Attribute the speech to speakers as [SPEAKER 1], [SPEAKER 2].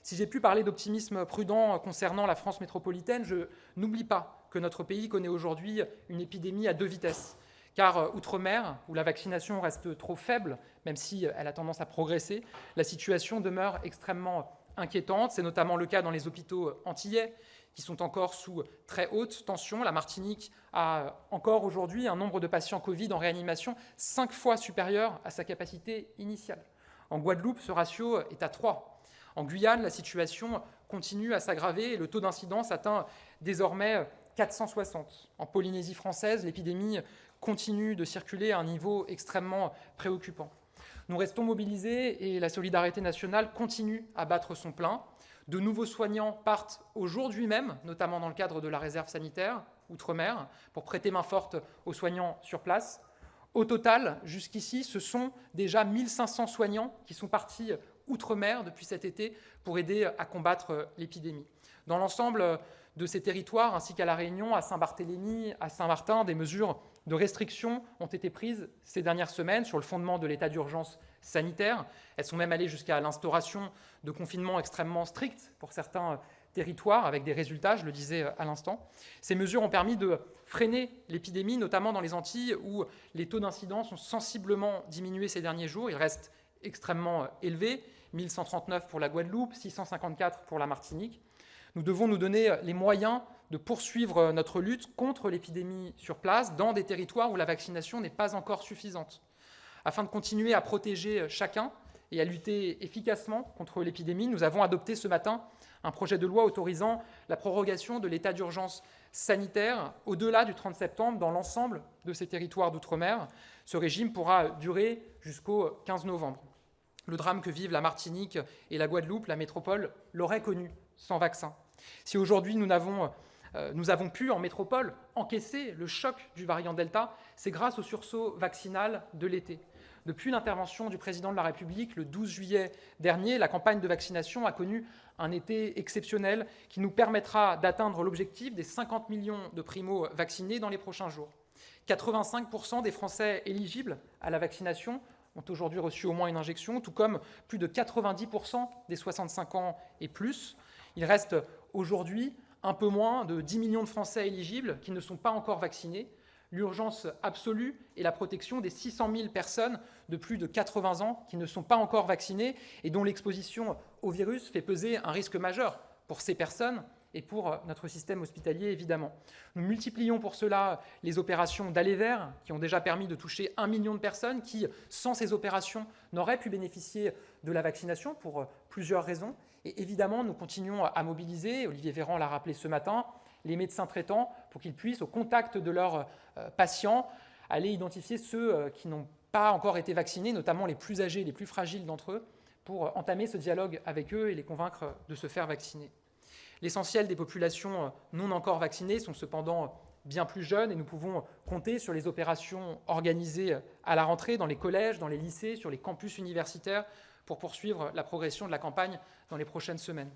[SPEAKER 1] Si j'ai pu parler d'optimisme prudent concernant la France métropolitaine, je n'oublie pas que notre pays connaît aujourd'hui une épidémie à deux vitesses. Car outre-mer, où la vaccination reste trop faible, même si elle a tendance à progresser, la situation demeure extrêmement inquiétante. C'est notamment le cas dans les hôpitaux antillais, qui sont encore sous très haute tension. La Martinique a encore aujourd'hui un nombre de patients Covid en réanimation 5 fois supérieur à sa capacité initiale. En Guadeloupe, ce ratio est à 3. En Guyane, la situation continue à s'aggraver et le taux d'incidence atteint désormais 460. En Polynésie française, l'épidémie continue de circuler à un niveau extrêmement préoccupant. Nous restons mobilisés et la solidarité nationale continue à battre son plein. De nouveaux soignants partent aujourd'hui même, notamment dans le cadre de la réserve sanitaire outre-mer, pour prêter main forte aux soignants sur place. Au total, jusqu'ici, ce sont déjà 1500 soignants qui sont partis outre-mer depuis cet été pour aider à combattre l'épidémie. Dans l'ensemble de ces territoires, ainsi qu'à La Réunion, à Saint-Barthélemy, à Saint-Martin, des mesures de restriction ont été prises ces dernières semaines sur le fondement de l'état d'urgence sanitaire. Elles sont même allées jusqu'à l'instauration de confinements extrêmement stricts pour certains territoires, avec des résultats, je le disais à l'instant. Ces mesures ont permis de freiner l'épidémie, notamment dans les Antilles, où les taux d'incidence ont sensiblement diminué ces derniers jours. Ils restent extrêmement élevés, 1139 pour la Guadeloupe, 654 pour la Martinique. Nous devons nous donner les moyens de poursuivre notre lutte contre l'épidémie sur place, dans des territoires où la vaccination n'est pas encore suffisante. Afin de continuer à protéger chacun et à lutter efficacement contre l'épidémie, nous avons adopté ce matin un projet de loi autorisant la prorogation de l'état d'urgence sanitaire au-delà du 30 septembre dans l'ensemble de ces territoires d'outre-mer. Ce régime pourra durer jusqu'au 15 novembre. Le drame que vivent la Martinique et la Guadeloupe, la métropole, l'aurait connu sans vaccin. Si aujourd'hui nous avons pu, en métropole, encaisser le choc du variant Delta, c'est grâce au sursaut vaccinal de l'été. Depuis l'intervention du président de la République le 12 juillet dernier, la campagne de vaccination a connu un été exceptionnel qui nous permettra d'atteindre l'objectif des 50 millions de primo-vaccinés dans les prochains jours. 85% des Français éligibles à la vaccination ont aujourd'hui reçu au moins une injection, tout comme plus de 90% des 65 ans et plus. Il reste aujourd'hui un peu moins de 10 millions de Français éligibles qui ne sont pas encore vaccinés. L'urgence absolue est la protection des 600 000 personnes de plus de 80 ans qui ne sont pas encore vaccinées et dont l'exposition au virus fait peser un risque majeur pour ces personnes et pour notre système hospitalier, évidemment. Nous multiplions pour cela les opérations d'aller vers, qui ont déjà permis de toucher 1 million de personnes qui, sans ces opérations, n'auraient pu bénéficier de la vaccination pour plusieurs raisons. Et évidemment, nous continuons à mobiliser, Olivier Véran l'a rappelé ce matin, les médecins traitants pour qu'ils puissent, au contact de leurs patients, aller identifier ceux qui n'ont pas encore été vaccinés, notamment les plus âgés, les plus fragiles d'entre eux, pour entamer ce dialogue avec eux et les convaincre de se faire vacciner. L'essentiel des populations non encore vaccinées sont cependant bien plus jeunes et nous pouvons compter sur les opérations organisées à la rentrée dans les collèges, dans les lycées, sur les campus universitaires pour poursuivre la progression de la campagne dans les prochaines semaines.